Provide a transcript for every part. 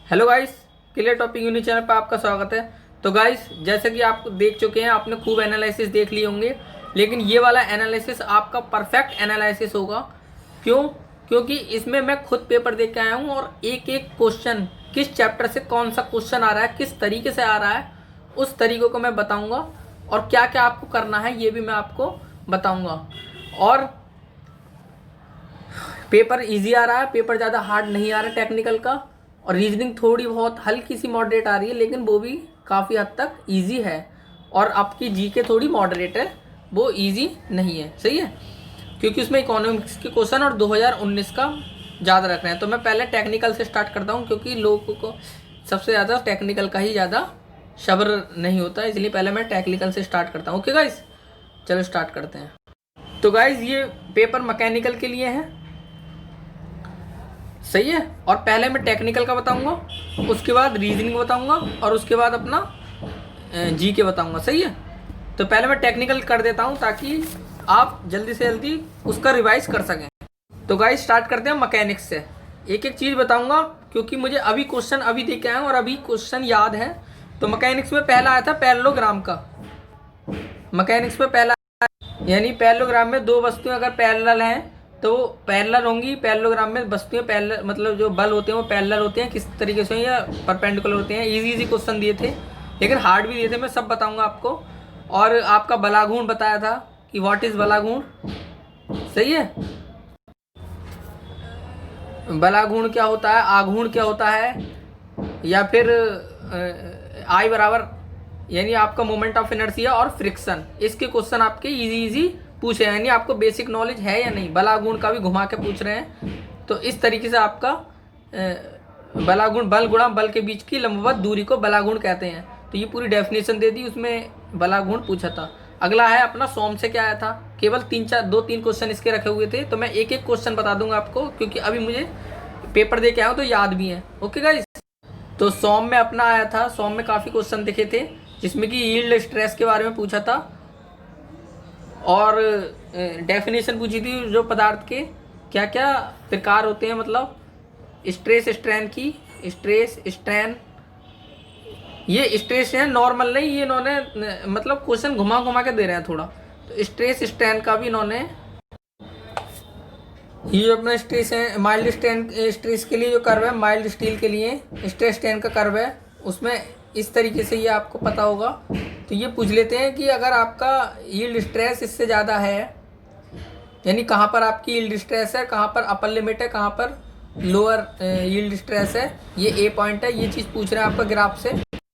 Hello guys, clear topic unit channel पर आपका स्वागत है। तो गाइस, जैसे कि आप देख चुके हैं, आपने खूब एनालिसिस देख लिए होंगे, लेकिन ये वाला एनालिसिस आपका परफेक्ट एनालिसिस होगा। क्यों? क्योंकि इसमें मैं खुद पेपर देख के आया हूँ और एक एक क्वेश्चन किस चैप्टर से कौन सा क्वेश्चन आ रहा है, किस तरीके से आ रहा है, उस तरीक़ों को मैं बताऊँगा और क्या क्या आपको करना है ये भी मैं आपको बताऊँगा। और पेपर इजी आ रहा है, पेपर ज़्यादा हार्ड नहीं आ रहा है टेक्निकल का, और रीजनिंग थोड़ी बहुत हल्की सी मॉडरेट आ रही है, लेकिन वो भी काफ़ी हद तक इजी है। और आपकी जीके थोड़ी मॉडरेट है, वो इजी नहीं है, सही है, क्योंकि उसमें इकोनॉमिक्स के क्वेश्चन और 2019 का ज़्यादा रख रहे हैं। तो मैं पहले टेक्निकल से स्टार्ट करता हूँ, क्योंकि लोगों को सबसे ज़्यादा टेक्निकल का ही ज़्यादा सब्र नहीं होता, इसलिए पहले मैं टेक्निकल से स्टार्ट करता हूँ। ओके गाइस, चलो स्टार्ट करते हैं। तो गाइस, ये पेपर मैकेनिकल के लिए है, सही है। और पहले मैं टेक्निकल का बताऊंगा, उसके बाद रीजनिंग बताऊंगा और उसके बाद अपना जी के बताऊंगा, सही है। तो पहले मैं टेक्निकल कर देता हूं ताकि आप जल्दी से जल्दी उसका रिवाइज कर सकें। तो गाइस, स्टार्ट करते हैं मैकेनिक्स से। एक एक चीज़ बताऊंगा, क्योंकि मुझे अभी क्वेश्चन अभी देख के आया हूँ और अभी क्वेश्चन याद है। तो मैकेनिक्स में पहला आया था पैरेललोग्राम का। मैकेनिक्स में पहला, यानी पैरेललोग्राम में दो वस्तुएं अगर पैरेलल हैं तो वो पैरेलल होंगी। पैरेललोग्राम में वस्तुएं पैरेलल, मतलब जो बल होते हैं वो पैरेलल होते हैं, किस तरीके से या परपेंडिकुलर होते हैं। इजी इजी क्वेश्चन दिए थे, लेकिन हार्ड भी दिए थे, मैं सब बताऊंगा आपको। और आपका बलागुण बताया था कि व्हाट इज बलागुण, सही है। बलागुण क्या होता है, आघूर्ण क्या होता है, या फिर आई बराबर, यानी आपका मोमेंट ऑफ इनर्शिया और फ्रिक्शन। इसके क्वेश्चन आपके इजी इजी पूछे हैं, यानी आपको बेसिक नॉलेज है या नहीं। बलागुण का भी घुमा के पूछ रहे हैं, तो इस तरीके से आपका बलागुण, बल गुणा बल के बीच की लंबवत दूरी को बलागुण कहते हैं। तो ये पूरी डेफिनेशन दे दी, उसमें बलागुण पूछा था। अगला है अपना सोम से क्या आया था। केवल दो तीन क्वेश्चन इसके रखे हुए थे, तो मैं एक एक क्वेश्चन बता दूंगा आपको, क्योंकि अभी मुझे पेपर दे के आया हूँ तो याद भी है। ओके गाइस, तो सोम में अपना आया था, सोम में काफ़ी क्वेश्चन दिखे थे, जिसमें कि यील्ड स्ट्रेस के बारे में पूछा था और डेफिनेशन पूछी थी जो पदार्थ के क्या क्या प्रकार होते हैं, मतलब स्ट्रेस स्ट्रेन की। स्ट्रेस स्ट्रेन, ये स्ट्रेस है नॉर्मल नहीं, ये इन्होंने मतलब क्वेश्चन घुमा घुमा के दे रहे हैं थोड़ा। तो स्ट्रेस स्ट्रेन का भी इन्होंने, ये अपना स्ट्रेस है माइल्ड स्ट्रेन, स्ट्रेस के लिए जो कर्व है, माइल्ड स्टील के लिए स्ट्रेस स्ट्रेन का कर्व है, उसमें इस तरीके से ये आपको पता होगा। तो ये पूछ लेते हैं कि अगर आपका यील्ड स्ट्रेस इससे ज़्यादा है, यानी कहाँ पर आपकी यील्ड स्ट्रेस है, कहाँ पर अपर लिमिट है, कहाँ पर लोअर यील्ड स्ट्रेस है, ये ए पॉइंट है। ये चीज़ पूछ रहे हैं आपका ग्राफ से।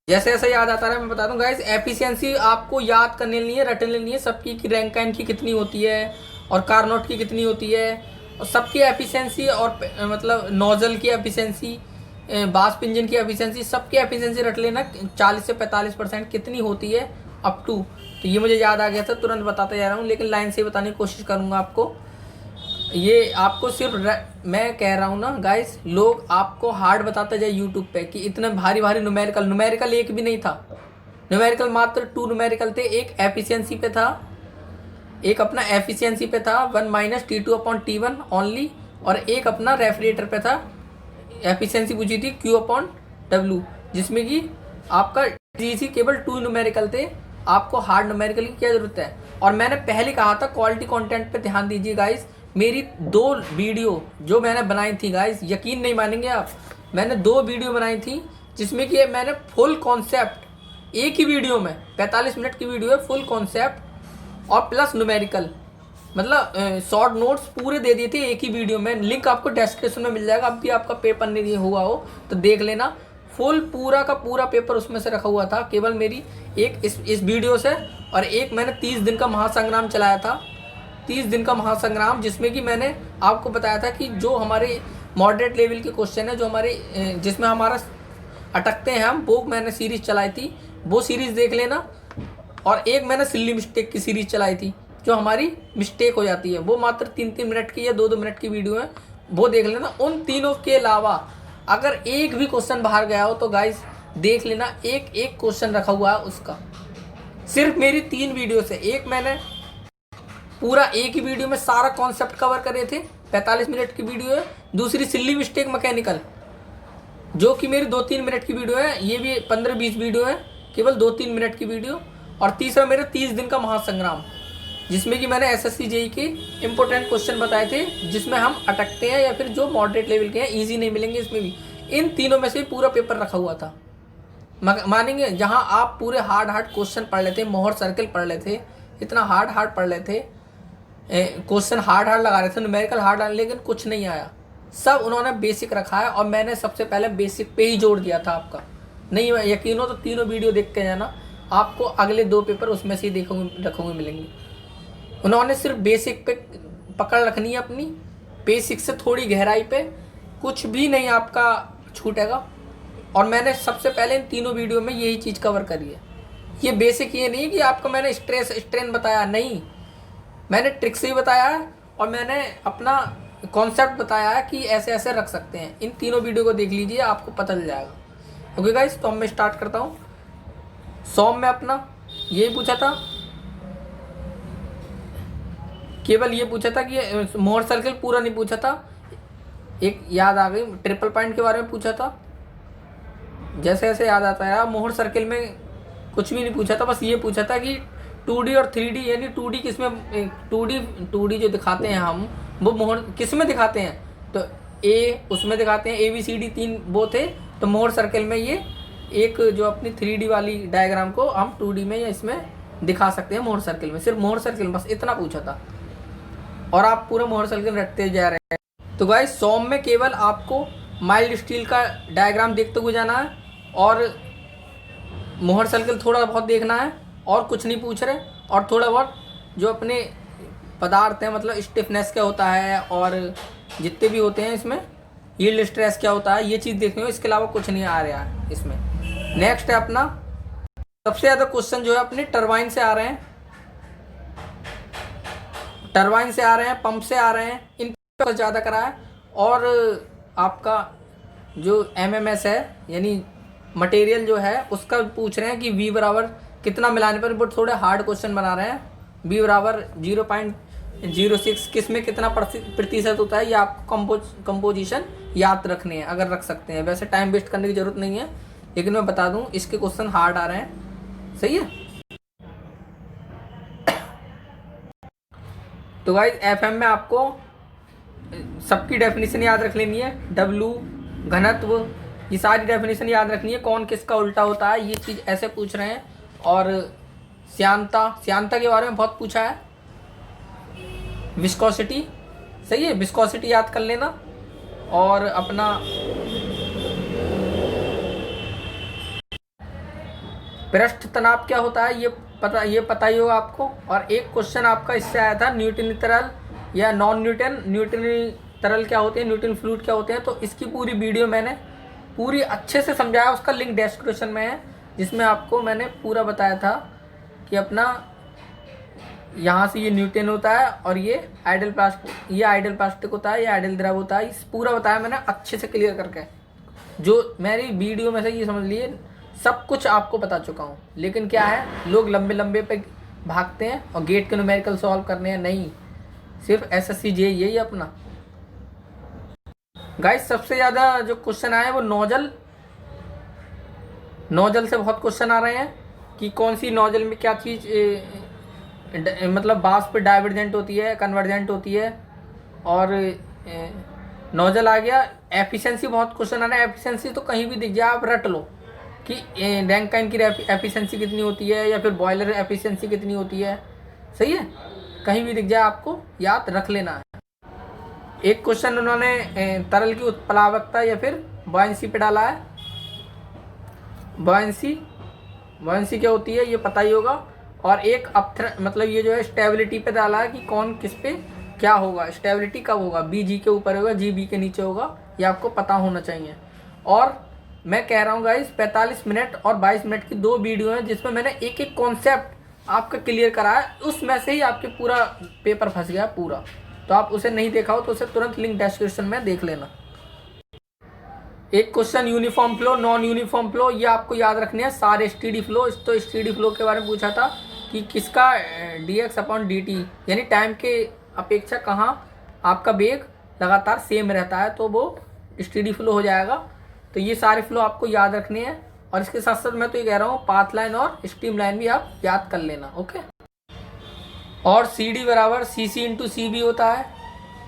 जैसे जैसे याद आता है मैं बता दूं गाइस। एफिशिएंसी आपको याद करने लेनी है, रटने लेनी है, सबकी की रैंकाइन की कितनी होती है और कार्नोट की कितनी होती है, और सबकी एफिशिएंसी, और मतलब नोजल की एफिशिएंसी, वाष्प इंजन की एफिशिएंसी, सबकी एफिशिएंसी रट लेना 40 से 45% कितनी होती है अप टू। तो ये मुझे याद आ गया था, तुरंत बताते जा रहा हूँ, लेकिन लाइन से बताने की कोशिश करूँगा आपको। ये आपको सिर्फ मैं कह रहा हूँ ना गाइस, लोग आपको हार्ड बताते जाए यूट्यूब पे कि इतने भारी भारी न्यूमेरिकल एक भी नहीं था। न्यूमेरिकल मात्र 2 न्यूमेरिकल थे। एक एफिशिएंसी पे था, एक अपना एफिशिएंसी पे था 1 - T2/T1 ओनली, और एक अपना रेफ्रिजरेटर पे था, एफिशिएंसी पूछी थी Q/W, जिसमें कि आपका टीसी केवल 2 न्यूमेरिकल थे। आपको हार्ड न्यूमेरिकल की क्या जरूरत है। और मैंने पहले कहा था क्वालिटी कंटेंट पे ध्यान दीजिए गाइस। मेरी 2 वीडियो जो मैंने बनाई थी गाइस, यकीन नहीं मानेंगे आप, मैंने 2 वीडियो बनाई थी, जिसमें कि मैंने फुल कॉन्सेप्ट एक ही वीडियो में, 45 मिनट की वीडियो है, फुल कॉन्सेप्ट और प्लस न्यूमेरिकल, मतलब शॉर्ट नोट्स पूरे दे दिए थे एक ही वीडियो में। लिंक आपको डिस्क्रिप्शन में मिल जाएगा। अब भी आपका पेपर नहीं दिया हुआ हो तो देख लेना, फुल पूरा का पूरा पेपर उसमें से रखा हुआ था, केवल मेरी एक इस वीडियो से। और एक मैंने 30 दिन का महासंग्राम चलाया था, 30 दिन का महासंग्राम, जिसमें कि मैंने आपको बताया था कि जो हमारे मॉडरेट लेवल के क्वेश्चन है, जो हमारे जिसमें हमारा अटकते हैं हम, वो मैंने सीरीज चलाई थी, वो सीरीज देख लेना। और एक मैंने सिल्ली मिस्टेक की सीरीज चलाई थी, जो हमारी मिस्टेक हो जाती है, वो मात्र 3-3 मिनट की या 2-2 मिनट की वीडियो है, वो देख लेना। उन तीनों के अलावा अगर एक भी क्वेश्चन बाहर गया हो तो गाइस देख लेना, एक एक क्वेश्चन रखा हुआ है उसका, सिर्फ मेरी 3 वीडियो से। एक मैंने पूरा एक ही वीडियो में सारा कॉन्सेप्ट कवर करे थे, 45 मिनट की वीडियो है। दूसरी सिल्ली मिस्टेक मैकेनिकल, जो कि मेरी 2-3 मिनट की वीडियो है, ये भी 15-20 वीडियो है, केवल 2-3 मिनट की वीडियो। और तीसरा मेरा 30 दिन का महासंग्राम, जिसमें कि मैंने एसएससी जेई के इंपॉर्टेंट क्वेश्चन बताए थे, जिसमें हम अटकते हैं या फिर जो मॉडरेट लेवल के हैं, ईजी नहीं मिलेंगे इसमें भी। इन तीनों में से पूरा पेपर रखा हुआ था, मानेंगे। जहां आप पूरे हार्ड क्वेश्चन पढ़ लेते, मोहर सर्कल पढ़ लेते, इतना हार्ड पढ़ लेते, क्वेश्चन हार्ड लगा रहे थे, न्यूमेरिकल हार्ड, लेकिन कुछ नहीं आया। सब उन्होंने बेसिक रखा है, और मैंने सबसे पहले बेसिक पे ही जोड़ दिया था आपका। नहीं यकीन हो तो तीनों वीडियो देख के जाना, आपको अगले 2 पेपर उसमें से ही रखोगे मिलेंगे। उन्होंने सिर्फ बेसिक पे पकड़ रखनी है अपनी, बेसिक से थोड़ी गहराई पे कुछ भी नहीं आपका छूटेगा। और मैंने सबसे पहले इन तीनों वीडियो में यही चीज़ कवर करी है। ये बेसिक ये नहीं कि आपको मैंने स्ट्रेस स्ट्रेन बताया, नहीं, मैंने ट्रिक्स ही बताया है, और मैंने अपना कॉन्सेप्ट बताया है कि ऐसे ऐसे रख सकते हैं। इन तीनों वीडियो को देख लीजिए, आपको पता चल जाएगा। ओके गाइस, तो अब मैं स्टार्ट करता हूँ। 100 में अपना यही पूछा था, केवल ये पूछा था कि मोहर सर्कल पूरा नहीं पूछा था। एक याद आ गई, ट्रिपल पॉइंट के बारे में पूछा था। जैसे जैसे याद आता है, मोहर सर्कल में कुछ भी नहीं पूछा था, बस ये पूछा था कि 2D और 3D, यानी 2D किसमें, 2D जो दिखाते हैं हम, वो मोहर किस में दिखाते हैं, तो ए उसमें दिखाते हैं, ABCD 3 वो थे। तो मोहर सर्कल में ये एक जो अपनी 3D वाली डायग्राम को हम 2D में या इसमें दिखा सकते हैं। मोहर सर्कल में सिर्फ मोहर सर्कल, बस इतना पूछा था, और आप पूरा मोहर सर्कल रटते जा रहे हैं। तो गाइस 100 में केवल आपको माइल्ड स्टील का डायग्राम देखते हुए जाना है, और मोहर सर्कल थोड़ा बहुत देखना है, और कुछ नहीं पूछ रहे। और थोड़ा बहुत जो अपने पदार्थ हैं, मतलब स्टिफनेस क्या होता है, और जितने भी होते हैं इसमें, यील्ड स्ट्रेस क्या होता है, ये चीज़ देखनी हो। इसके अलावा कुछ नहीं आ रहा है इसमें। नेक्स्ट है अपना, सबसे ज़्यादा क्वेश्चन जो है अपने टरबाइन से आ रहे हैं, टरबाइन से आ रहे हैं, पंप से आ रहे हैं, इन पर ज़्यादा करा है। और आपका जो MMS है, यानी मटेरियल जो है, उसका पूछ रहे हैं कि V बराबर कितना मिलाने पर, बट थोड़े हार्ड क्वेश्चन बना रहे हैं। V बराबर 0.06 किस में कितना प्रतिशत होता है, ये आपको कंपोजिशन याद रखने हैं, अगर रख सकते हैं। वैसे टाइम वेस्ट करने की जरूरत नहीं है, लेकिन मैं बता दूं इसके क्वेश्चन हार्ड आ रहे हैं। सही है। तो गाइस FM में आपको सबकी डेफिनेशन याद रख लेनी है, W, घनत्व, ये सारी डेफिनेशन याद रखनी है। कौन किसका उल्टा होता है, ये चीज़ ऐसे पूछ रहे हैं। और श्यानता के बारे में बहुत पूछा है। विस्कोसिटी, सही है, विस्कोसिटी याद कर लेना। और अपना पृष्ठ तनाव क्या होता है, ये पता ही होगा आपको। और एक क्वेश्चन आपका इससे आया था, न्यूटनी तरल या नॉन न्यूटनी तरल क्या होते हैं, न्यूटन फ्लूइड क्या होते हैं। तो इसकी पूरी वीडियो मैंने पूरी अच्छे से समझाया, उसका लिंक डिस्क्रिप्शन में है, जिसमें आपको मैंने पूरा बताया था कि अपना यहाँ से ये न्यूटन होता है, और ये आइडल प्लास्टिक होता है, ये आइडल द्रव होता है। इस पूरा बताया मैंने अच्छे से क्लियर करके, जो मेरी वीडियो में से ये समझ लिए सब कुछ आपको बता चुका हूँ। लेकिन क्या है, लोग लंबे पे भागते हैं और गेट के न्यूमेरिकल सॉल्व करने हैं, नहीं, सिर्फ SSC JEE यही अपना। गाइस सबसे ज़्यादा जो क्वेश्चन आए वो नोजल से बहुत क्वेश्चन आ रहे हैं कि कौन सी नोजल में क्या चीज़, मतलब वाष्प डाइवर्जेंट होती है, कन्वर्जेंट होती है। और नोजल आ गया। एफिशिएंसी बहुत क्वेश्चन आ रहा है। एफिशिएंसी तो कहीं भी दिख जाए आप रट लो कि रैंकाइन की एफिशिएंसी कितनी होती है, या फिर बॉयलर एफिशिएंसी कितनी होती है। सही है, कहीं भी दिख जाए आपको याद रख लेना है। एक क्वेश्चन उन्होंने तरल की उत्प्लावकता या फिर बॉयंसी पे डाला है। बॉयंसी क्या होती है ये पता ही होगा। और एक मतलब ये जो है स्टेबिलिटी पे डाला है कि कौन किस पे क्या होगा, स्टेबिलिटी कब होगा, बी जी के ऊपर होगा, जी बी के नीचे होगा, ये आपको पता होना चाहिए। और मैं कह रहा हूँ गाइस 45 मिनट और 22 मिनट की 2 वीडियो हैं, जिसमें मैंने एक एक कॉन्सेप्ट आपका क्लियर करा है। उसमें से ही आपके पूरा पेपर फंस गया पूरा। तो आप उसे नहीं देखा हो तो उसे तुरंत लिंक डिस्क्रिप्शन में देख लेना। एक question uniform flow, non uniform flow, ये आपको याद रखने हैं सारे। स्टीडी फ्लो, तो स्टीडी फ्लो के बारे में पूछा था कि किसका dx/dt यानी टाइम के अपेक्षा कहाँ आपका वेग लगातार सेम रहता है, तो वो स्टीडी फ्लो हो जाएगा। तो ये सारे फ्लो आपको याद रखने हैं। और इसके साथ साथ मैं तो ये कह रहा हूँ पाथ लाइन और स्ट्रीम लाइन भी आप याद कर लेना। ओके। और सी डी बराबर सी सी इंटू सी बी होता है।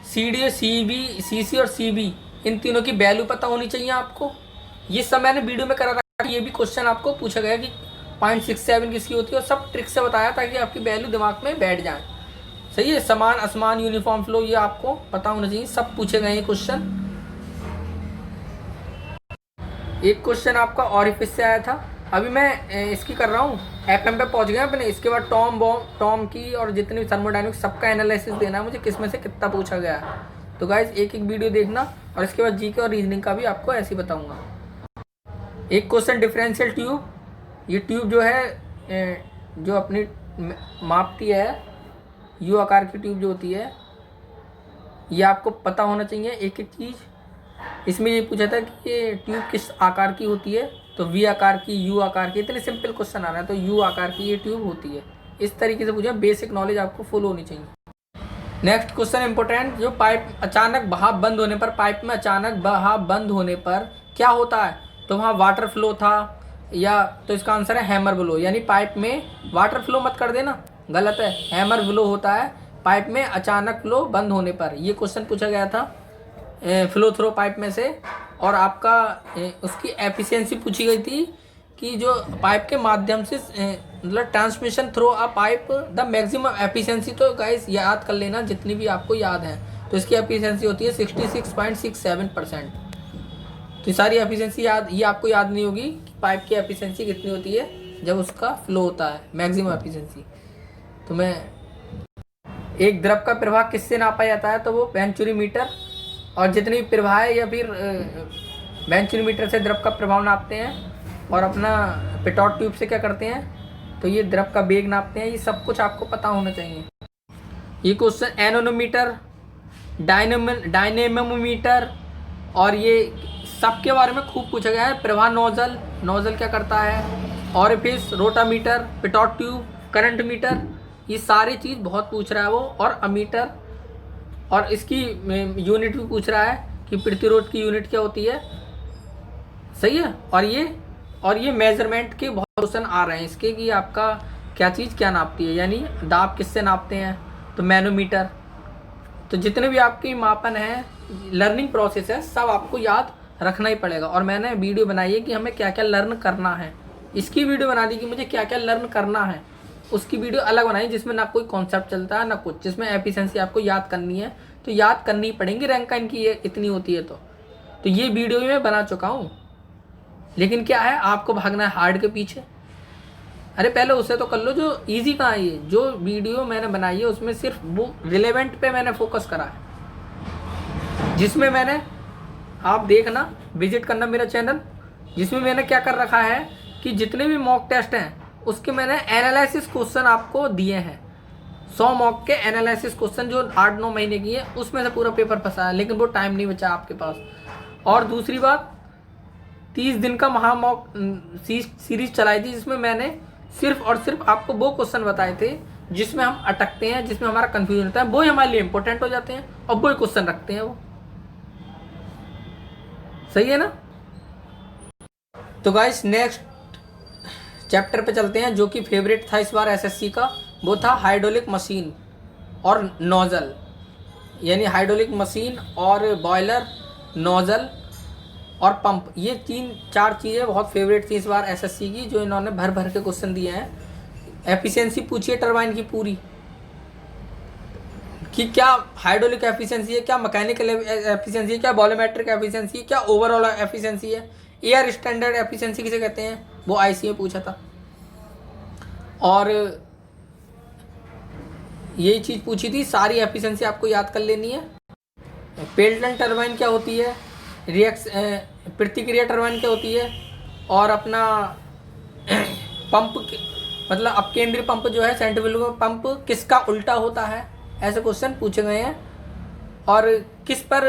सी डी, सी बी, सी सी और सी बी, इन तीनों की वैल्यू पता होनी चाहिए आपको। ये सब मैंने वीडियो में करा रखा है। ये भी क्वेश्चन आपको पूछा गया कि 0.67 किसकी होती है, और सब ट्रिक से बताया ताकि आपकी वैल्यू दिमाग में बैठ जाए। सही है। समान असमान यूनिफॉर्म फ्लो, ये आपको पता होना चाहिए। सब पूछे गए हैं क्वेश्चन। एक क्वेश्चन आपका ऑरिफिस से आया था। अभी मैं इसकी कर रहा हूँ, एफएम पे पहुंच गए अपने। इसके बाद टॉम की और जितनी भी थर्मोडायनेमिक्स सबका एनालिसिस देना है मुझे, किसमें से कितना पूछा गया है। तो गाइज एक एक वीडियो देखना, और इसके बाद जीके और रीजनिंग का भी आपको ऐसे ही बताऊंगा। एक क्वेश्चन डिफरेंशियल ट्यूब। ये ट्यूब जो है जो अपनी मापती है, यू आकार की ट्यूब जो होती है, ये आपको पता होना चाहिए एक एक चीज़। इसमें ये पूछा था कि ये ट्यूब किस आकार की होती है, तो वी आकार की, यू आकार की। इतने सिंपल क्वेश्चन आ रहा है, तो यू आकार की ये ट्यूब होती है। इस तरीके से पूछा, बेसिक नॉलेज आपको फुल होनी चाहिए। नेक्स्ट क्वेश्चन इंपॉर्टेंट, जो पाइप अचानक बहाव बंद होने पर, पाइप में अचानक बहाव बंद होने पर क्या होता है, तो वहाँ वाटर फ्लो था या, तो इसका आंसर है हैमर ब्लो। यानी पाइप में वाटर फ्लो मत कर देना, गलत है, हैमर ब्लो होता है पाइप में अचानक फ्लो बंद होने पर। ये क्वेश्चन पूछा गया था फ्लो थ्रो पाइप में से। और आपका उसकी एफिशिएंसी पूछी गई थी कि जो पाइप के माध्यम से मतलब transmission through a pipe the maximum efficiency. तो गाइस याद कर लेना जितनी भी आपको याद है। तो इसकी एफिशिएंसी होती है 66.67%। तो सारी एफिशिएंसी याद, ये आपको याद नहीं होगी कि पाइप की एफिशिएंसी कितनी होती है जब उसका फ्लो होता है, मैक्सिमम एफिशिएंसी। तो मैं एक द्रव का प्रवाह किससे नापा जाता है, तो वो वेंचुरीमीटर। और जितनी प्रवाह है या फिर वेंचुरीमीटर से द्रव का प्रभाव नापते हैं। और अपना पिटॉट ट्यूब से क्या करते हैं, तो ये द्रव का वेग नापते हैं। ये सब कुछ आपको पता होना चाहिए। ये क्वेश्चन एनोमीटर, डायनेमोमीटर और ये सब के बारे में खूब पूछा गया है। प्रवाह नोजल, नोजल क्या करता है, orifice, rotameter, pitot tube, current meter, ये सारी चीज़ बहुत पूछ रहा है वो। और अमीटर, और इसकी यूनिट भी पूछ रहा है कि प्रतिरोध की यूनिट क्या होती है। सही है। और ये मेजरमेंट के बहुत क्वेश्चन आ रहे हैं इसके, कि आपका क्या चीज़ क्या नापती है, यानी दाब किससे नापते हैं, तो मैनोमीटर। तो जितने भी आपकी मापन है, लर्निंग प्रोसेस है, सब आपको याद रखना ही पड़ेगा। और मैंने वीडियो बनाई है कि हमें क्या क्या लर्न करना है। इसकी वीडियो बना दी कि मुझे क्या क्या लर्न करना है, उसकी वीडियो अलग बनाई जिसमें ना कोई कॉन्सेप्ट चलता है ना कुछ, जिसमें एफिशिएंसी आपको याद करनी है। तो याद करनी पड़ेंगी, रैंक इनकी ये इतनी होती है। तो ये वीडियो भी मैं बना चुका हूँ, लेकिन क्या है, आपको भागना है हार्ड के पीछे। अरे पहले उसे तो कर लो जो इजी कहाँ है। ये जो वीडियो मैंने बनाई है उसमें सिर्फ वो रिलेवेंट पे मैंने फोकस करा है, जिसमें मैंने, आप देखना, विजिट करना मेरा चैनल, जिसमें मैंने क्या कर रखा है कि जितने भी मॉक टेस्ट हैं उसके मैंने एनालिसिस क्वेश्चन आपको दिए हैं। 100 मॉक के एनालिसिस क्वेश्चन जो 8-9 महीने की है, उसमें से पूरा पेपर फंसा है, लेकिन वो टाइम नहीं बचा आपके पास। और दूसरी बात, 30 दिन का महा मॉक सीरीज चलाई थी, जिसमें मैंने सिर्फ और सिर्फ आपको वो क्वेश्चन बताए थे जिसमें हम अटकते हैं, जिसमें हमारा कंफ्यूजन होता है, वो ही हमारे लिए इंपॉर्टेंट हो जाते हैं, और वो ही क्वेश्चन रखते हैं वो। सही है ना। तो गाइस नेक्स्ट चैप्टर पे चलते हैं, जो कि फेवरेट था इस बार एसएससी का। वो था हाइड्रोलिक मशीन और नोजल, यानी हाइड्रोलिक मशीन और बॉयलर, नोजल और पंप। ये 3-4 चीज़ें बहुत फेवरेट थी इस बार एसएससी की, जो इन्होंने भर भर के क्वेश्चन दिए हैं। एफिशिएंसी पूछिए टरबाइन की पूरी, कि क्या हाइड्रोलिक एफिशिएंसी है, क्या मैकेनिकल एफिशिएंसी है, क्या वॉल्यूमेट्रिक एफिशिएंसी है, क्या ओवरऑल एफिशिएंसी है, एयर स्टैंडर्ड एफिशिएंसी किसे कहते हैं, वो आईसी में पूछा था। और यही चीज़ पूछी थी, सारी एफिशिएंसी आपको याद कर लेनी है। पेल्टन टरबाइन क्या होती है, प्रतिक्रिया टरबाइन क्या होती है, और अपना पंप मतलब अपकेंद्री पंप जो है, सेंट्रीफ्यूगल पंप किसका उल्टा होता है, ऐसे क्वेश्चन पूछे गए हैं। और किस पर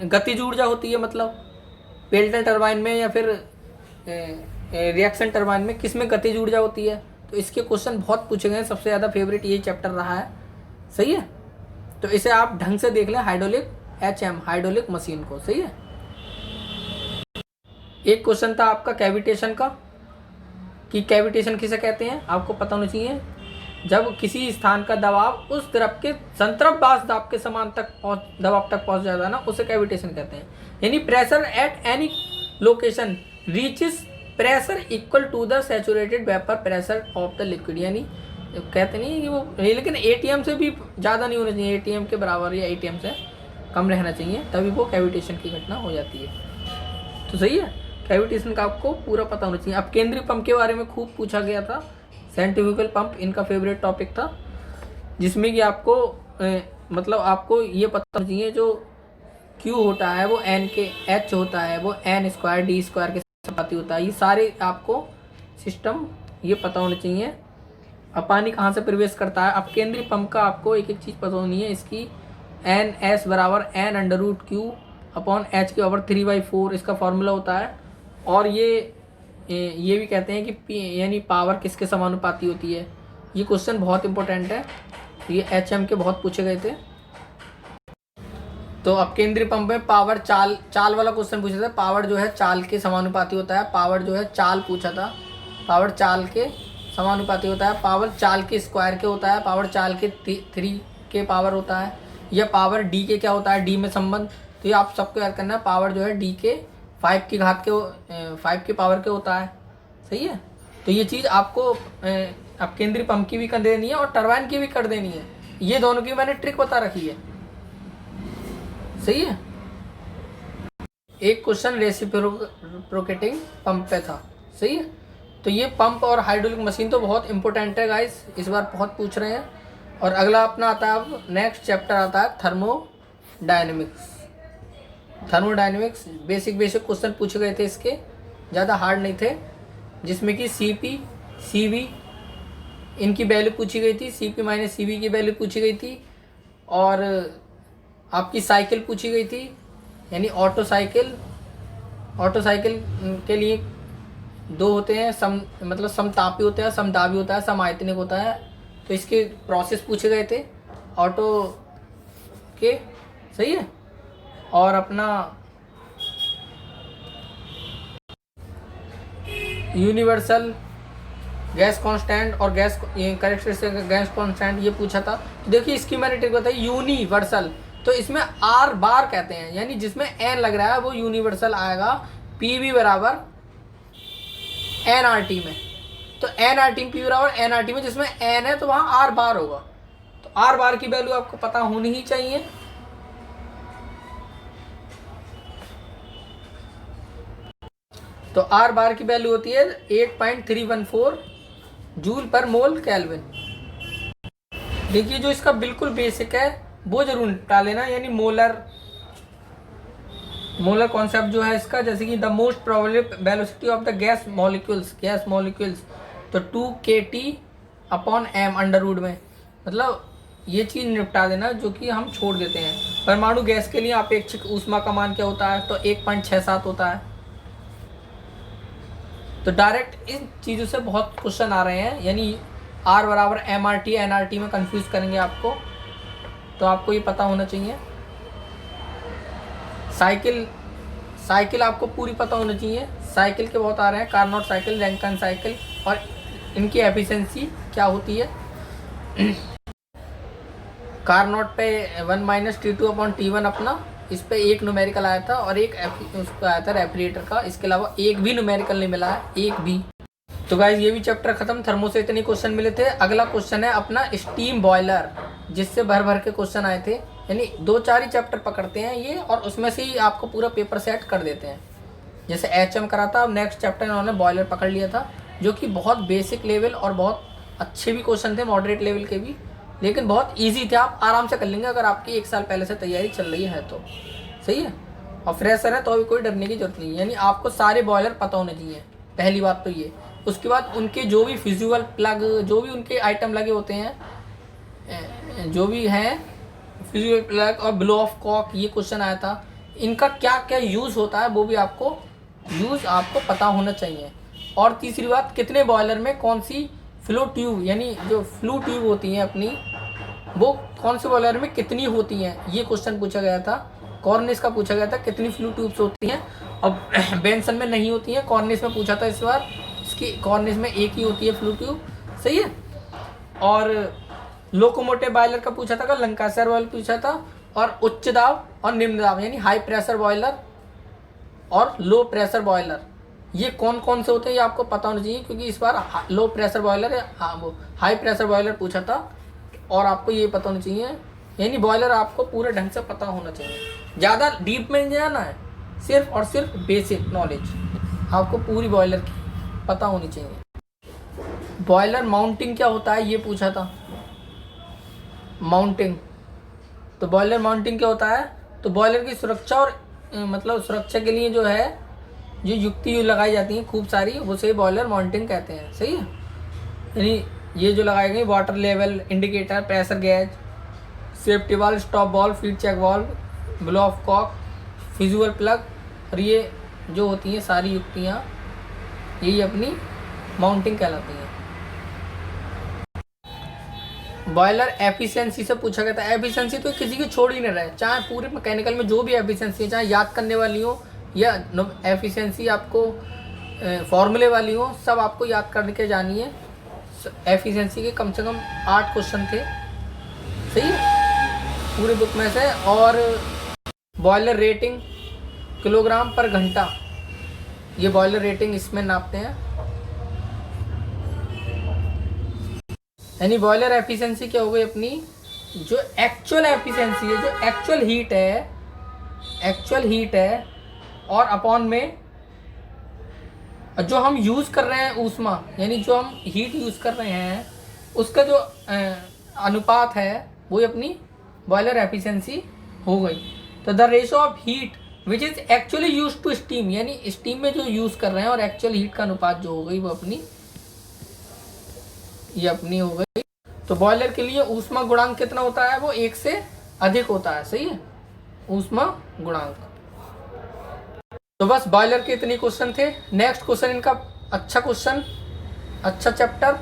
गतिज ऊर्जा होती है, मतलब पेल्टन टरबाइन में या फिर रिएक्शन टरबाइन में, किस में गतिज ऊर्जा होती है। तो इसके क्वेश्चन बहुत पूछे गए हैं, सबसे ज़्यादा फेवरेट यही चैप्टर रहा है। सही है। तो इसे आप ढंग से देख लें, हाइड्रोलिक HM हाइड्रोलिक मशीन को। सही है। एक क्वेश्चन था आपका कैविटेशन का, कि कैविटेशन किसे कहते हैं, आपको पता होना चाहिए। जब किसी स्थान का दबाव उस द्रव के संतृप्त दाब के समान दबाव तक पहुंच जाता है ना, उसे कैविटेशन कहते हैं। यानी pressure at any location reaches pressure equal to the saturated vapour pressure of the liquid. यानी कहते नहीं कि वो, लेकिन एटीएम से भी ज़्यादा नहीं होना चाहिए, एटीएम के बराबर या एटीएम से कम रहना चाहिए, तभी वो कैविटेशन की घटना हो जाती है। तो सही है, कैविटेशन का आपको पूरा पता होना चाहिए। अब केंद्रीय पंप के बारे में खूब पूछा गया था, सेंट्रीफ्यूगल पंप इनका फेवरेट टॉपिक था, जिसमें कि आपको मतलब आपको ये पता होना चाहिए जो Q होता है वो N के, H होता है वो N स्क्वायर D स्क्वायर के साथ होता है। ये सारे आपको सिस्टम ये पता होने चाहिए। अब पानी कहाँ से प्रवेश करता है, अब केंद्रीय पंप का आपको एक एक चीज़ पता होनी है। इसकी NS बराबर N√Q अपॉन H के ओवर 3/4 इसका फॉर्मूला होता है। और ये भी कहते हैं कि यानी पावर किसके समानुपाती होती है। ये क्वेश्चन बहुत इंपॉर्टेंट है, ये HM के बहुत पूछे गए थे। तो अब केंद्रीय पंप में पावर चाल वाला क्वेश्चन पूछा था, पावर जो है चाल के समानुपाती होता है। पावर जो है चाल पूछा था, पावर चाल के समानुपाती होता है। पावर चाल के स्क्वायर के होता है, पावर चाल के 3 के पावर होता है। यह पावर D के क्या होता है, D में संबंध, तो ये आप सबको याद करना है। पावर जो है D के 5 की घात के 5 के पावर के होता है। सही है, तो ये चीज़ आपको अब केंद्रीय पंप की भी कर देनी है और टरबाइन की भी कर देनी है। ये दोनों की मैंने ट्रिक बता रखी है। सही है, एक क्वेश्चन रेसिप्रोकेटिंग पंप पे था। सही है, तो ये पंप और हाइड्रोलिक मशीन तो बहुत इंपॉर्टेंट है गाइस, इस बार बहुत पूछ रहे हैं। और अगला अपना आता है, अब नेक्स्ट चैप्टर आता है थर्मोडायनेमिक्स। थर्मोडायनेमिक्स बेसिक क्वेश्चन पूछे गए थे इसके, ज़्यादा हार्ड नहीं थे, जिसमें कि CP CV इनकी वैल्यू पूछी गई थी, CP माइनस CV की वैल्यू पूछी गई थी, और आपकी साइकिल पूछी गई थी, यानी ऑटो साइकिल के लिए 2 होते हैं, मतलब समतापी होता है, समदाबी होता है, समायतनिक होता है। तो इसके प्रोसेस पूछे गए थे ऑटो के। सही है, और अपना यूनिवर्सल गैस कांस्टेंट और गैस कैरेक्टरिस्टिक गैस कांस्टेंट ये पूछा था। तो देखिए इसकी मैंने ट्रिक बताई, यूनिवर्सल, तो इसमें R बार कहते हैं, यानी जिसमें N लग रहा है वो यूनिवर्सल आएगा। PV बराबर NRT में, तो NRT P बराबर NRT में जिसमें N है तो वहाँ R बार होगा। तो R बार की वैल्यू आपको पता होनी ही चाहिए। तो R बार की वैल्यू होती है 8.314 जूल पर मोल केल्विन। देखिए जो इसका बिल्कुल बेसिक है वो जरूर निपटा लेना, यानी मोलर कॉन्सेप्ट जो है इसका, जैसे कि the most probable velocity of the gas molecules, तो 2kT upon m under root में, मतलब ये चीज़ निपटा देना जो कि हम छोड़ देते हैं। परमाणु गैस के लिए अपेक्षित ऊष्मा का मान क्या होता है, तो 1.67 होता है। तो डायरेक्ट इन चीज़ों से बहुत क्वेश्चन आ रहे हैं, यानी R बराबर MRT NRT में कंफ्यूज करेंगे आपको, तो आपको ये पता होना चाहिए। साइकिल आपको पूरी पता होना चाहिए। साइकिल के बहुत आ रहे हैं, कार्नोट साइकिल, रैंकिन साइकिल, और इनकी एफिशिएंसी क्या होती है। कार्नोट पे 1 - T2/T1 अपना, इस पे एक न्यूमेरिकल आया था और एक उसका आया था रेफ्रिजरेटर का, इसके अलावा एक भी न्यूमेरिकल नहीं मिला है, एक भी। तो गाइस ये भी चैप्टर खत्म, थर्मो से इतने क्वेश्चन मिले थे। अगला क्वेश्चन है अपना स्टीम बॉयलर, जिससे भर के क्वेश्चन आए थे, यानी 2-4 ही चैप्टर पकड़ते हैं ये, और उसमें से ही आपको पूरा पेपर सेट कर देते हैं। जैसे HM करा था, अब नेक्स्ट चैप्टर इन्होंने बॉयलर पकड़ लिया था, जो कि बहुत बेसिक लेवल और बहुत अच्छे भी क्वेश्चन थे, मॉडरेट लेवल के भी, लेकिन बहुत ईजी थे। आप आराम से कर लेंगे अगर आपकी 1 साल पहले से तैयारी चल रही है तो। सही है, और फ्रेशर है तो अभी कोई डरने की जरूरत नहीं है, यानी आपको सारे बॉयलर पता होने चाहिए, पहली बात तो ये। उसके बाद उनके जो भी फिजिकल प्लग, जो भी उनके आइटम लगे होते हैं, जो भी हैं फिजिकल प्लग और ब्लो ऑफ कॉक, ये क्वेश्चन आया था, इनका क्या क्या यूज़ होता है वो भी आपको पता होना चाहिए। और तीसरी बात, कितने बॉयलर में कौन सी फ्लो ट्यूब, यानी जो फ्लू ट्यूब होती हैं अपनी, वो कौन से बॉयलर में कितनी होती हैं, ये क्वेश्चन पूछा गया था। कॉर्निस का पूछा गया था कितनी फ्लू ट्यूब्स होती हैं, अब बेंसन में नहीं होती है, कॉर्निश में पूछा था इस बार, इसकी कॉर्निश में एक ही होती है फ्लू ट्यूब, सही है। और लोकोमोटिव बॉयलर का पूछा था, लंकासायर बॉयलर पूछा था, और उच्च दाब और निम्न दाब यानी हाई प्रेशर बॉयलर और लो प्रेशर बॉयलर, ये कौन कौन से होते हैं ये आपको पता होना चाहिए, क्योंकि इस बार लो प्रेशर बॉयलर या वो हाई प्रेशर बॉयलर पूछा था, और आपको ये पता होना चाहिए, यानी बॉयलर आपको पूरे ढंग से पता होना चाहिए, ज़्यादा डीप में नहीं जाना है, सिर्फ और सिर्फ बेसिक नॉलेज आपको पूरी बॉयलर की पता होनी चाहिए। बॉयलर माउंटिंग क्या होता है ये पूछा था, माउंटिंग, तो बॉयलर माउंटिंग क्या होता है, तो बॉयलर की सुरक्षा और मतलब सुरक्षा के लिए जो है जो युक्ति लगाई जाती हैं खूब सारी, उसे बॉयलर माउंटिंग कहते हैं, सही है। यानी ये जो लगाई गई water level indicator, pressure gauge, safety valve, stop valve, feed check valve, blow off cock, fusible plug, और ये जो होती हैं सारी युक्तियाँ यही अपनी माउंटिंग कहलाती हैं। बॉयलर एफिशिएंसी से पूछा गया था, एफिशिएंसी तो किसी की छोड़ ही नहीं रहे, चाहे पूरे मैकेनिकल में जो भी एफिशिएंसी है, चाहे याद करने वाली हो या एफिशिएंसी आपको फॉर्मूले वाली हो, सब आपको याद करके जानी है। एफिशिएंसी के कम से कम 8 क्वेश्चन थे, सही है, पूरी बुक में से। और बॉयलर रेटिंग किलोग्राम पर घंटा, ये बॉयलर रेटिंग इसमें नापते हैं, यानी बॉयलर एफिशिएंसी क्या हो गई अपनी, जो एक्चुअल एफिशिएंसी है, जो एक्चुअल हीट है और अपॉन में जो हम यूज़ कर रहे हैं ऊष्मा, यानी जो हम हीट यूज़ कर रहे हैं उसका जो अनुपात है वो अपनी बॉयलर एफिशिएंसी हो गई। तो the ratio of heat which is actually use to steam, यानी स्टीम में जो यूज़ कर रहे हैं और एक्चुअल हीट का अनुपात जो हो गई वो अपनी ये अपनी हो गई। तो बॉयलर के लिए ऊष्मा गुणांक कितना होता है, वो 1 से अधिक होता है, सही है, ऊष्मा गुणांक। तो बस बॉयलर के इतने क्वेश्चन थे। नेक्स्ट क्वेश्चन इनका अच्छा क्वेश्चन, अच्छा chapter,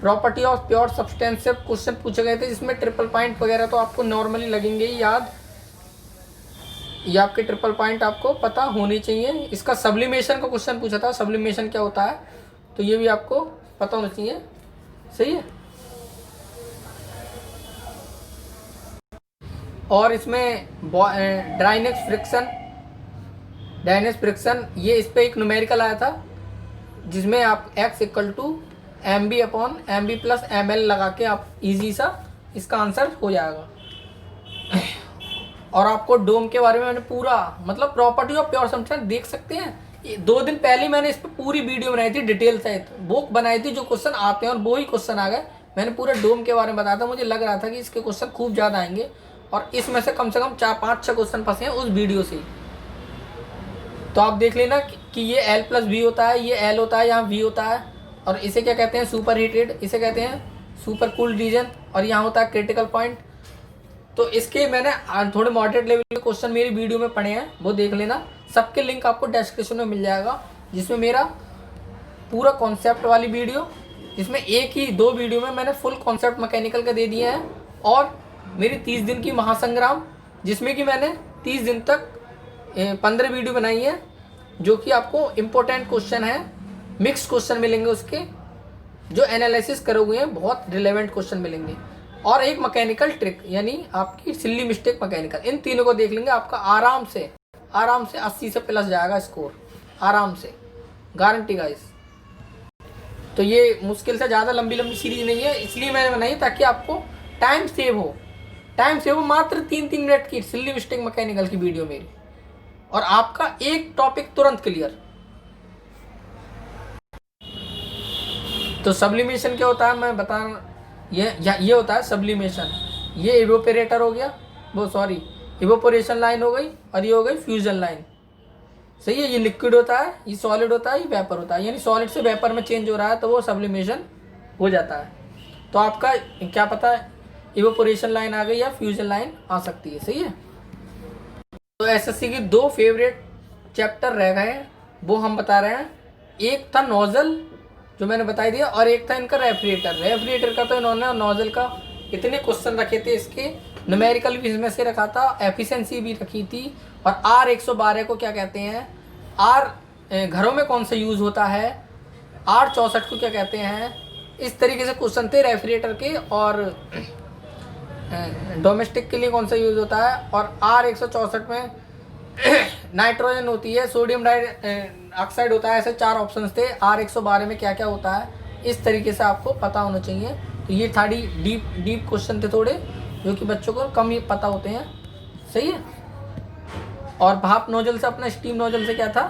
property of pure substance से क्वेश्चन पूछे गए थे, जिसमें ट्रिपल पॉइंट वगैरह तो आपको नॉर्मली लगेंगे ही याद, ये आपके ट्रिपल पॉइंट आपको पता होने चाहिए। इसका सब्लिमेशन का क्वेश्चन पूछा था, सब्लिमेशन क्या होता है तो ये भी आपको पता होना चाहिए, सही है। और इसमें ड्राइनेक्स फ्रिक्शन, ये इस पर एक न्यूमेरिकल आया था, जिसमें आप x = mb/mb + ml लगा के आप इजी सा इसका आंसर हो जाएगा। और आपको डोम के बारे में मैंने पूरा मतलब प्रॉपर्टी ऑफ प्योर सब्सटेंस देख सकते हैं, 2 दिन पहले मैंने इस पर पूरी वीडियो बनाई थी, डिटेल सहित बुक बनाई थी, जो क्वेश्चन आते हैं और वो ही क्वेश्चन आ गए। मैंने पूरा डोम के बारे में बताया था, मुझे लग रहा था कि इसके क्वेश्चन खूब ज़्यादा आएंगे, और इसमें से कम 4-5-6 क्वेश्चन फंसे हैं उस वीडियो से। तो आप देख लेना कि ये L+V होता है, ये L होता है, यहाँ V होता है, और इसे क्या कहते हैं, सुपर हीटेड, इसे कहते हैं सुपर कूल्ड रीजन, और यहाँ होता है क्रिटिकल पॉइंट। तो इसके मैंने थोड़े मॉडरेट लेवल के क्वेश्चन मेरी वीडियो में पढ़े हैं, वो देख लेना, सबके लिंक आपको डिस्क्रिप्शन में मिल जाएगा, जिसमें मेरा पूरा कॉन्सेप्ट वाली वीडियो, जिसमें 1-2 वीडियो में मैंने फुल कॉन्सेप्ट मैकेनिकल का दे दिया है, और मेरी 30 दिन की महासंग्राम, जिसमें कि मैंने 30 दिन तक 15 वीडियो बनाई है, जो कि आपको इम्पोर्टेंट क्वेश्चन है, मिक्स क्वेश्चन मिलेंगे उसके, जो एनालिसिस करोगे हैं बहुत रिलेवेंट क्वेश्चन मिलेंगे, और एक मैकेनिकल ट्रिक यानी आपकी सिल्ली मिस्टेक मैकेनिकल, इन तीनों को देख लेंगे, आपका आराम से 80 से प्लस जाएगा स्कोर, आराम से, गारंटी गाइस। तो ये मुश्किल से ज़्यादा लंबी सीरीज नहीं है, इसलिए मैंने बनाई ताकि आपको टाइम सेव हो, मात्र 3 मिनट की सिल्ली मिस्टेक मैकेनिकल की वीडियो मेरी, और आपका एक टॉपिक तुरंत क्लियर। तो सब्लिमेशन क्या होता है मैं बता, ये होता है सब्लिमेशन, ये इवोपरेटर हो गया, वो सॉरी इवोपोरेशन लाइन हो गई, और ये हो गई फ्यूजन लाइन, सही है। ये लिक्विड होता है, ये सॉलिड होता है, ये वेपर होता है, यानी सॉलिड से वेपर में चेंज हो रहा है तो वो सब्लिमेशन हो जाता है। तो आपका क्या पता है, इवोपोरेशन लाइन आ गई या फ्यूजन लाइन आ सकती है, सही है। तो एसएससी की 2 फेवरेट चैप्टर रह गए हैं, वो हम बता रहे हैं। एक था नोजल, जो मैंने बता दिया, और एक था इनका रेफ्रिजरेटर का। तो इन्होंने नोजल का इतने क्वेश्चन रखे थे, इसके न्यूमेरिकल भी इसमें से रखा था, एफिशिएंसी भी रखी थी, और R112 को क्या कहते हैं, आर घरों में कौन सा यूज़ होता है, R64 को क्या कहते हैं। इस तरीके से क्वेश्चन थे रेफ्रिजरेटर के। और डोमेस्टिक के लिए कौन सा यूज़ होता है, और R164 में नाइट्रोजन होती है, सोडियम ऑक्साइड होता है। ऐसे 4 ऑप्शन थे। R112 में क्या क्या होता है, इस तरीके से आपको पता होना चाहिए। तो ये थोड़ी डीप क्वेश्चन थे थोड़े, जो कि बच्चों को कम ही पता होते हैं। सही है। और भाप नोजल से अपना स्टीम नोजल से क्या था,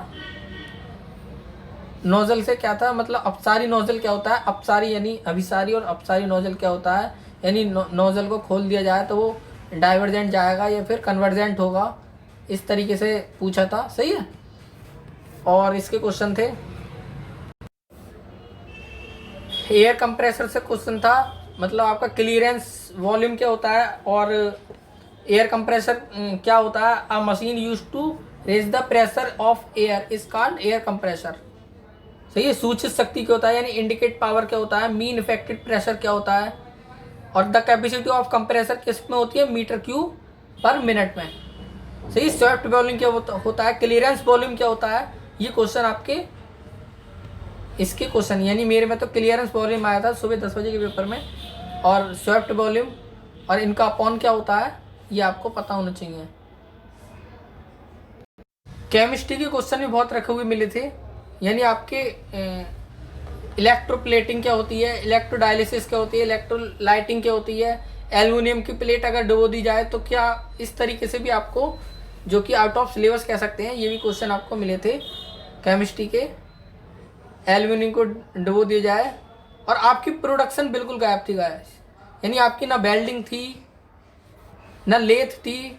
नोजल से क्या था, मतलब अपसारी नोजल क्या होता है, अपसारी यानी अभिसारी और अपसारी नोजल क्या होता है, यानी नोजल को खोल दिया जाए तो वो डाइवर्जेंट जाएगा या फिर कन्वर्जेंट होगा। इस तरीके से पूछा था। सही है। और इसके क्वेश्चन थे एयर कंप्रेसर से क्वेश्चन था, मतलब आपका क्लियरेंस वॉल्यूम क्या होता है, और एयर कंप्रेसर क्या होता है। A machine use to raise the pressure of air is called air compressor. सही है। सूचित शक्ति क्या होता है, यानी इंडिकेट पावर क्या होता है, मीन इफेक्टेड प्रेशर क्या होता है, और द कैपेसिटी ऑफ कंप्रेसर किस में होती है, मीटर क्यूब पर मिनट में। सही। स्वेप्ट वॉल्यूम क्या होता है, क्लियरेंस वॉल्यूम क्या होता है। ये क्वेश्चन आपके इसके क्वेश्चन, यानी मेरे में तो क्लियरेंस वॉल्यूम आया था सुबह 10 बजे के पेपर में, और स्वेप्ट वॉल्यूम और इनका अपॉन क्या होता है, ये आपको पता होना चाहिए। केमिस्ट्री के क्वेश्चन भी बहुत रखे हुए मिले थे, यानी आपके इलेक्ट्रोप्लेटिंग क्या होती है, इलेक्ट्रोडायलिसिस क्या होती है, इलेक्ट्रोलाइटिंग क्या होती है, एल्युमिनियम की प्लेट अगर डुबो दी जाए तो क्या, इस तरीके से भी आपको, जो कि आउट ऑफ सिलेबस कह सकते हैं, ये भी क्वेश्चन आपको मिले थे केमिस्ट्री के। एल्युमिनियम को डुबो दिया जाए और आपकी प्रोडक्शन बिल्कुल गायब थी गाइस, यानी आपकी ना वेल्डिंग थी ना लेथ थी।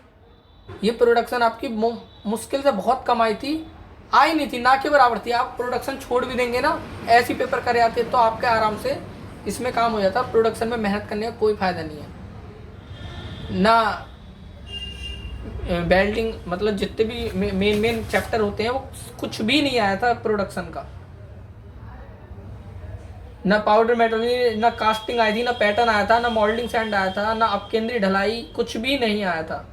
ये प्रोडक्शन आपकी मुश्किल से बहुत कम आई थी, आई नहीं थी, ना के बराबर थी। आप प्रोडक्शन छोड़ भी देंगे ना, ऐसी पेपर करे आते तो आपके आराम से इसमें काम हो जाता। प्रोडक्शन में मेहनत करने का कोई फ़ायदा नहीं है। ना वेल्डिंग, मतलब जितने भी मेन चैप्टर होते हैं वो कुछ भी नहीं आया था प्रोडक्शन का। ना पाउडर मेटल, ना कास्टिंग आई थी, ना पैटर्न आया था, ना मोल्डिंग सैंड आया था, ना अपकेंद्री ढलाई, कुछ भी नहीं आया था,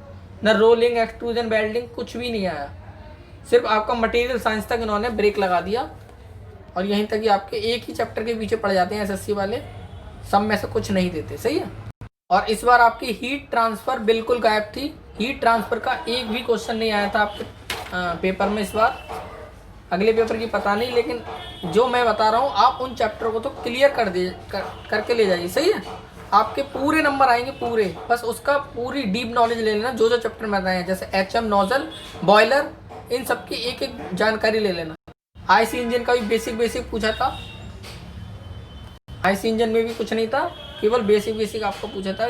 ना रोलिंग एक्सट्रूजन वेल्डिंग, कुछ भी नहीं आया। सिर्फ आपका मटेरियल साइंस तक इन्होंने ब्रेक लगा दिया, और यहीं तक ही आपके एक ही चैप्टर के पीछे पड़ जाते हैं एसएससी वाले, सब में से कुछ नहीं देते। सही है। और इस बार आपकी हीट ट्रांसफ़र बिल्कुल गायब थी, हीट ट्रांसफ़र का एक भी क्वेश्चन नहीं आया था आपके पेपर में इस बार। अगले पेपर की पता नहीं, लेकिन जो मैं बता रहा हूँ आप उन चैप्टर को तो क्लियर करके ले जाइए। सही है। आपके पूरे नंबर आएंगे पूरे, बस उसका पूरी डीप नॉलेज ले लेना। जो जो चैप्टर में बताए हैं, जैसे एचएम, नोजल, बॉयलर, इन सब की एक एक जानकारी ले लेना। आईसी इंजन का भी बेसिक पूछा था, आईसी इंजन में भी कुछ नहीं था, केवल बेसिक आपको पूछा था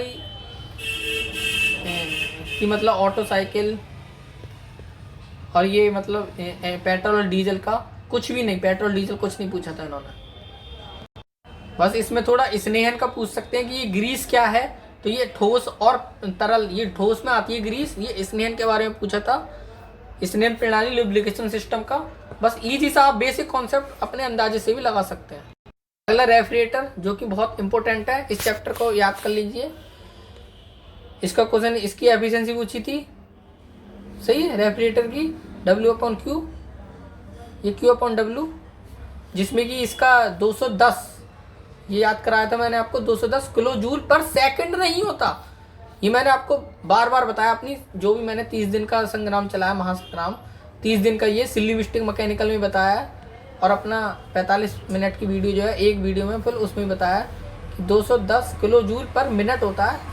कि मतलब ऑटो साइकिल, और ये मतलब पेट्रोल और डीजल का कुछ भी नहीं, पेट्रोल डीजल कुछ नहीं पूछा था इन्होंने। बस इसमें थोड़ा स्नेहन का पूछ सकते हैं कि ये ग्रीस क्या है, तो ये ठोस और तरल, ये ठोस में आती है ग्रीस। ये स्नेहन के बारे में पूछा था, स्नेहन प्रणाली, लुब्रिकेशन सिस्टम का। बस इजी सा आप बेसिक कॉन्सेप्ट अपने अंदाजे से भी लगा सकते हैं। अगला रेफ्रिजरेटर, जो कि बहुत इंपॉर्टेंट है, इस चैप्टर को याद कर लीजिए। इसका क्वेश्चन, इसकी एफिशिएंसी पूछी थी। सही है। रेफ्रिजरेटर की W/Q, ये Q/W, जिसमें कि इसका 210, ये याद कराया था मैंने आपको, 210 किलो जूल पर सेकंड नहीं होता। ये मैंने आपको बार बार बताया, अपनी जो भी मैंने 30 दिन का संग्राम चलाया, महासंग्राम 30 दिन का, ये सिल्विस्टिक मैकेनिकल में बताया है, और अपना 45 मिनट की वीडियो जो है, एक वीडियो में फिर उसमें बताया कि 210 किलो जूल पर मिनट होता है।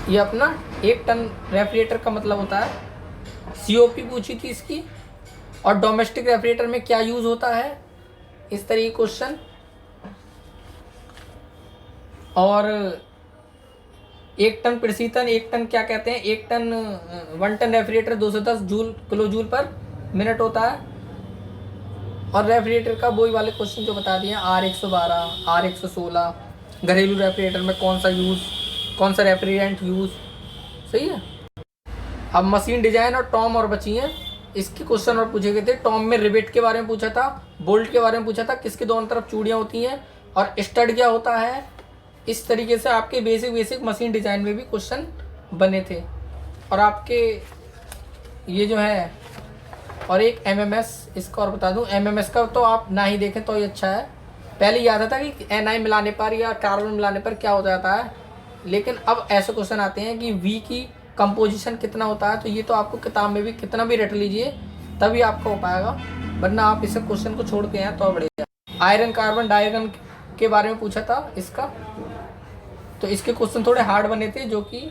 ये अपना 1 टन रेफ्रिजरेटर का मतलब होता है। COP पूछी थी इसकी, और डोमेस्टिक रेफ्रिजरेटर में क्या यूज़ होता है, इस तरीके क्वेश्चन। और 1 टन प्रशीतन, 1 टन क्या कहते हैं, 1 ton 1 ton refrigerator 210 kilo joule per minute होता है। और रेफ्रिजरेटर का वही वाले क्वेश्चन जो बता दिए, R112, R116, घरेलू रेफ्रिजरेटर में कौन सा रेफ्रिजरेंट यूज़। सही है। अब मशीन डिजाइन और टॉम और बची हैं, इसके क्वेश्चन और पूछे गए थे। टॉम में रिवेट के बारे में पूछा था, बोल्ट के बारे में पूछा था, किसके दोनों तरफ चूड़ियाँ होती हैं, और स्टड क्या होता है। इस तरीके से आपके बेसिक मशीन डिजाइन में भी क्वेश्चन बने थे। और आपके ये जो है, और एक एमएमएस। इसका और बता दूं, एमएमएस का तो आप ना ही देखें तो ही अच्छा है। पहले याद आता कि एनआई मिलाने पर या कार्बन मिलाने पर क्या हो जाता है, लेकिन अब ऐसे क्वेश्चन आते हैं कि वी की कंपोजिशन कितना होता है, तो ये तो आपको किताब में भी कितना भी रट लीजिए तभी आपका हो पाएगा, वरना आप इस क्वेश्चन को छोड़ के हैं तो बढ़िया। आयरन कार्बन डायगन के बारे में पूछा था इसका, तो इसके क्वेश्चन थोड़े हार्ड बने थे जो कि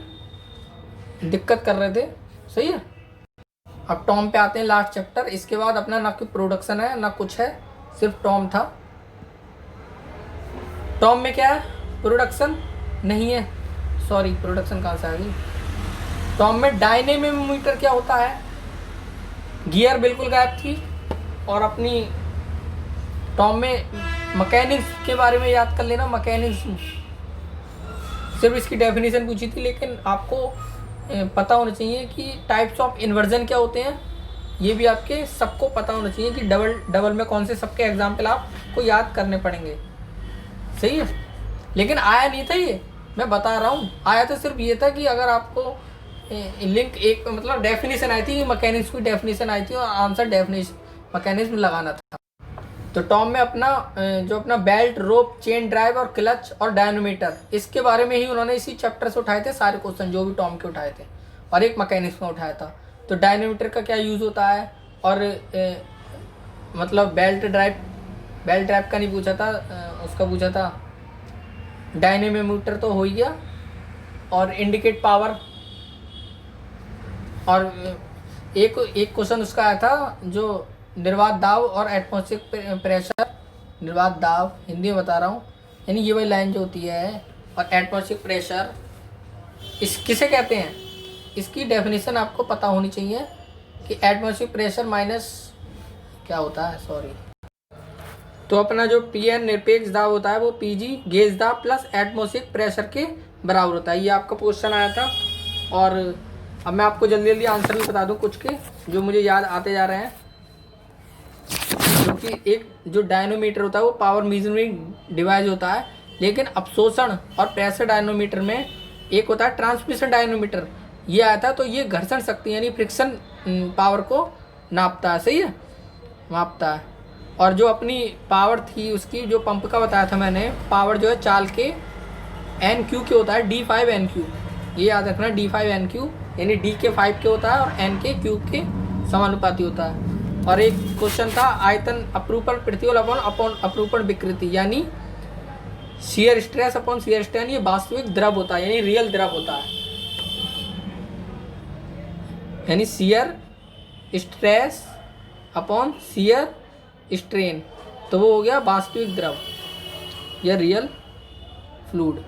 दिक्कत कर रहे थे। सही है। अब टॉम पे आते हैं, लास्ट चैप्टर। इसके बाद अपना ना कोई प्रोडक्शन है ना कुछ है, सिर्फ टॉम था। टॉम में क्या है, प्रोडक्शन नहीं है, सॉरी प्रोडक्शन कहाँ से आ गई। टॉम में डायनेमोमीटर क्या होता है, गियर बिल्कुल गायब थी। और अपनी टॉम में मैकेनिक्स के बारे में याद कर लेना, मैकेनिक्स सिर्फ इसकी डेफिनेशन पूछी थी, लेकिन आपको पता होना चाहिए कि टाइप्स ऑफ इन्वर्जन क्या होते हैं, ये भी आपके सबको पता होना चाहिए कि डबल में कौन से सबके एग्जाम्पल आपको याद करने पड़ेंगे। सही है। लेकिन आया नहीं था ये, मैं बता रहा हूँ, आया तो सिर्फ ये था कि अगर आपको लिंक एक मतलब डेफिनेशन आई थी, मैकेनिक्स की डेफिनेशन आई थी और आंसर डेफिनेशन मैकेनिज्म लगाना था। तो टॉम में अपना जो अपना बेल्ट, रोप, चेन ड्राइव और क्लच और डायनोमीटर, इसके बारे में ही उन्होंने इसी चैप्टर से उठाए थे सारे क्वेश्चन जो भी टॉम के उठाए थे, और एक मैकेनिक्स में उठाया था। तो डायनोमीटर का क्या यूज़ होता है, और मतलब बेल्ट ड्राइव का नहीं पूछा था, उसका पूछा था डायनेमोमीटर तो हो ही गया, और इंडिकेट पावर। और एक क्वेश्चन उसका आया था जो निर्वात दाब और एटमॉस्फेरिक प्रेशर, निर्वात दाब हिंदी में बता रहा हूँ, यानी ये वाली लाइन जो होती है, और एटमॉस्फेरिक प्रेशर इस किसे कहते हैं, इसकी डेफिनेशन आपको पता होनी चाहिए कि एटमॉस्फेरिक प्रेशर माइनस क्या होता है, सॉरी। तो अपना जो पीएन निरपेक्ष दाब होता है वो पीजी गेज दाब प्लस एटमॉस्फेरिक प्रेशर के बराबर होता है। ये आपका क्वेश्चन आया था। और अब मैं आपको जल्दी जल्दी आंसर भी बता दूं कुछ के जो मुझे याद आते जा रहे हैं। क्योंकि एक जो डायनोमीटर होता है वो पावर मेजरिंग डिवाइस होता है, लेकिन अवशोषण और प्रेशर डायनोमीटर में एक होता है ट्रांसमिशन डायनोमीटर। ये आया था, तो ये घर्षण शक्ति यानी फ्रिक्शन पावर को नापता है। सही है, मापता है। और जो अपनी पावर थी उसकी, जो पंप का बताया था मैंने, पावर जो है चाल के एन क्यू के होता है, D5NQ। ये याद रखना, D5NQ यानी D के 5 के होता है और N के Q के समानुपाती होता है। और एक क्वेश्चन था आयतन अपरूपण प्रतिबल अपॉन अपरूपण विकृति, यानी shear stress upon shear strain. ये वास्तविक द्रव होता है, यानी रियल द्रव होता है, यानी shear stress upon shear strain, तो वो हो गया वास्तविक द्रव या रियल फ्लूइड।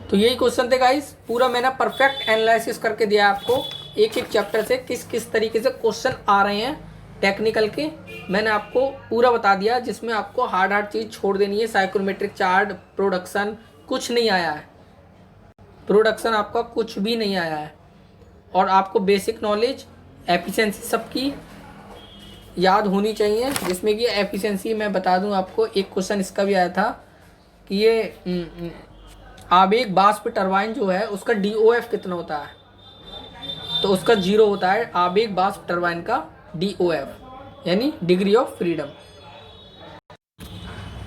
तो यही क्वेश्चन थे गाइस, पूरा मैंने परफेक्ट एनालिसिस करके दिया आपको, एक एक चैप्टर से किस किस तरीके से क्वेश्चन आ रहे हैं टेक्निकल के, मैंने आपको पूरा बता दिया, जिसमें आपको हार्ड चीज़ छोड़ देनी है। साइक्रोमेट्रिक चार्ट, प्रोडक्शन कुछ नहीं आया है, प्रोडक्शन आपका कुछ भी नहीं आया है। और आपको बेसिक नॉलेज, एफिशिएंसी सबकी याद होनी चाहिए, जिसमें कि एफिशिएंसी मैं बता दूं आपको, एक क्वेश्चन इसका भी आया था कि ये आवेग वाष्प टरबाइन जो है उसका DOF कितना होता है, तो उसका 0 होता है आवेग वाष्प टरबाइन का DOF यानी डिग्री ऑफ फ्रीडम।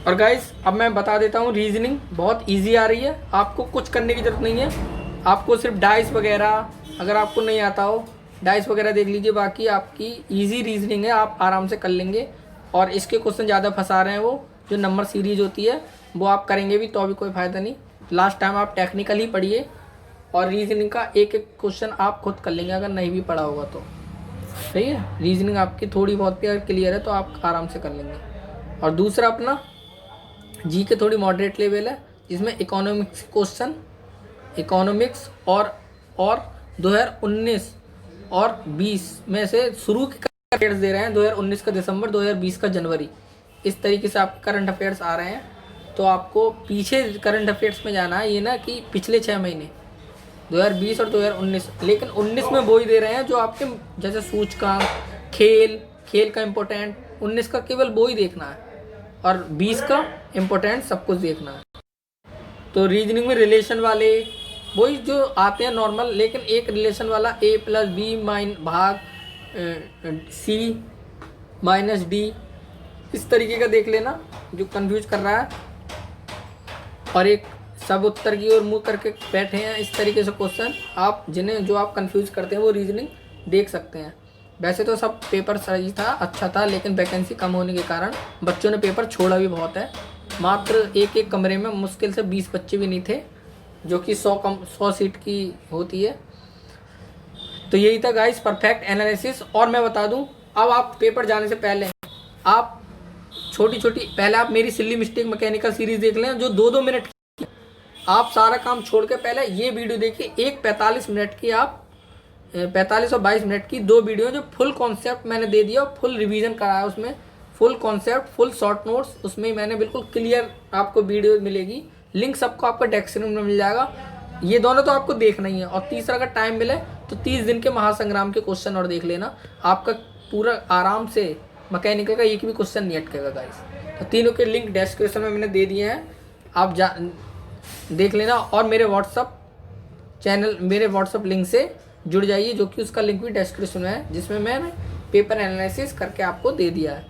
और गाइस अब मैं बता देता हूँ, रीजनिंग बहुत इजी आ रही है, आपको कुछ करने की जरूरत नहीं है, आपको सिर्फ डाइस वगैरह अगर आपको नहीं आता हो डाइस वगैरह देख लीजिए, बाकी आपकी इजी रीजनिंग है, आप आराम से कर लेंगे। और इसके क्वेश्चन ज़्यादा फंसा रहे हैं, वो जो नंबर सीरीज होती है वो आप करेंगे भी तो अभी कोई फ़ायदा नहीं। लास्ट टाइम आप टेक्निकल ही पढ़िए और रीजनिंग का एक एक क्वेश्चन आप खुद कर लेंगे अगर नहीं भी पढ़ा होगा तो। सही है, रीजनिंग आपकी थोड़ी बहुत भी अगर क्लियर है तो आप आराम से कर लेंगे। और दूसरा अपना जी के थोड़ी मॉडरेट लेवल है, जिसमें इकोनॉमिक्स क्वेश्चन, इकोनॉमिक्स और 2019 और 20 में से शुरू के करंट अफेयर्स दे रहे हैं, 2019 का दिसंबर, 2020 का जनवरी, इस तरीके से आपके करंट अफेयर्स आ रहे हैं। तो आपको पीछे करंट अफेयर्स में जाना है, ये ना कि पिछले 6 महीने 2020 और 2019, लेकिन 19 में वो ही दे रहे हैं जो आपके जैसे सूचकांक, खेल का इम्पोर्टेंट, 19 का केवल वो ही देखना है और 20 का इम्पोर्टेंट सब कुछ देखना है। तो रीजनिंग में रिलेशन वाले वही जो आते हैं नॉर्मल, लेकिन एक रिलेशन वाला A + B भाग C-D, इस तरीके का देख लेना जो कंफ्यूज कर रहा है, और एक सब उत्तर की ओर मुँह करके बैठे हैं, इस तरीके से क्वेश्चन आप जिन्हें जो आप कंफ्यूज करते हैं वो रीजनिंग देख सकते हैं। वैसे तो सब पेपर सही था, अच्छा था, लेकिन वैकेंसी कम होने के कारण बच्चों ने पेपर छोड़ा भी बहुत है। मात्र एक एक कमरे में मुश्किल से 20 बच्चे भी नहीं थे, जो कि 100 सीट की होती है। तो यही था गाइस परफेक्ट एनालिसिस। और मैं बता दूं, अब आप पेपर जाने से पहले आप छोटी छोटी, पहले आप मेरी सिली मिस्टेक मैकेनिकल सीरीज देख लें जो 2-2 मिनट की। आप सारा काम छोड़ के पहले ये वीडियो देखिए, एक 45 मिनट की, आप 45 और 22 मिनट की 2 वीडियो जो फुल कॉन्सेप्ट मैंने दे दिया, फुल रिवीजन कराया उसमें, full concept, full short notes उसमें मैंने बिल्कुल क्लियर आपको वीडियो मिलेगी। लिंक सबको आपको डिस्क्रिप्शन में मिल जाएगा। ये दोनों तो आपको देखना ही है। और तीसरा, अगर टाइम मिले तो 30 दिन के महासंग्राम के क्वेश्चन और देख लेना, आपका पूरा आराम से मैकेनिकल का एक भी क्वेश्चन नहीं अटकेगा गाइस। तो तीनों के लिंक डिस्क्रिप्शन में मैंने दे दिए हैं, आप देख लेना। और मेरे व्हाट्सअप चैनल, मेरे व्हाट्सअप लिंक से जुड़ जाइए, जो कि उसका लिंक भी डिस्क्रिप्शन में है, जिसमें मैंने पेपर एनालिसिस करके आपको दे दिया है।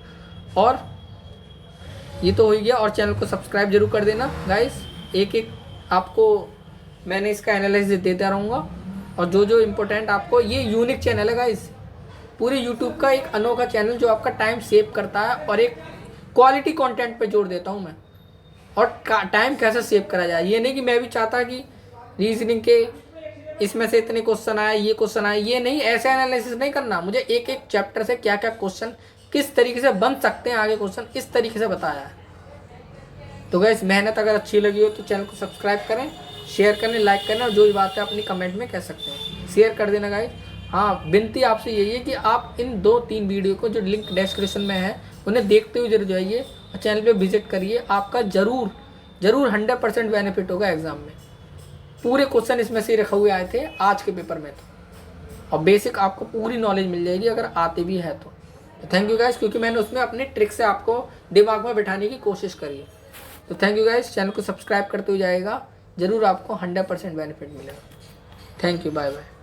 और ये तो हो ही गया। और चैनल को सब्सक्राइब जरूर कर देना गाइस, एक एक आपको मैंने इसका एनालिसिस देता रहूँगा। और जो जो इम्पोर्टेंट आपको, ये यूनिक चैनल है गाइस, पूरे यूट्यूब का एक अनोखा चैनल जो आपका टाइम सेव करता है, और एक क्वालिटी कंटेंट पे जोर देता हूँ मैं। और टाइम कैसे सेव करा जाए, ये नहीं कि मैं भी चाहता कि रीजनिंग के इसमें से इतने क्वेश्चन आए, ये क्वेश्चन आए, ये नहीं, ऐसे एनालिसिस नहीं करना। मुझे एक एक चैप्टर से क्या क्या क्वेश्चन किस तरीके से बन सकते हैं आगे क्वेश्चन, इस तरीके से बताया है। तो गाइस मेहनत अगर अच्छी लगी हो तो चैनल को सब्सक्राइब करें, शेयर करें, लाइक करें, और जो भी बात है अपनी कमेंट में कह सकते हैं, शेयर कर देना गाइस। हाँ, विनती आपसे यही है कि आप इन 2-3 वीडियो को जो लिंक डिस्क्रिप्शन में है उन्हें देखते हुए जरूर जाइए और चैनल पे विजिट करिए। आपका जरूर 100% बेनिफिट होगा एग्जाम में। पूरे क्वेश्चन इसमें से रखे हुए आए थे आज के पेपर में, तो और बेसिक आपको पूरी नॉलेज मिल जाएगी अगर आते भी है तो। थैंक यू गाइस, क्योंकि मैंने उसमें अपनी ट्रिक से आपको दिमाग में बिठाने की कोशिश करी है। तो थैंक यू गाइस, चैनल को सब्सक्राइब करते हुए जाएगा, जरूर आपको 100% बेनिफिट मिलेगा। Thank you, bye bye.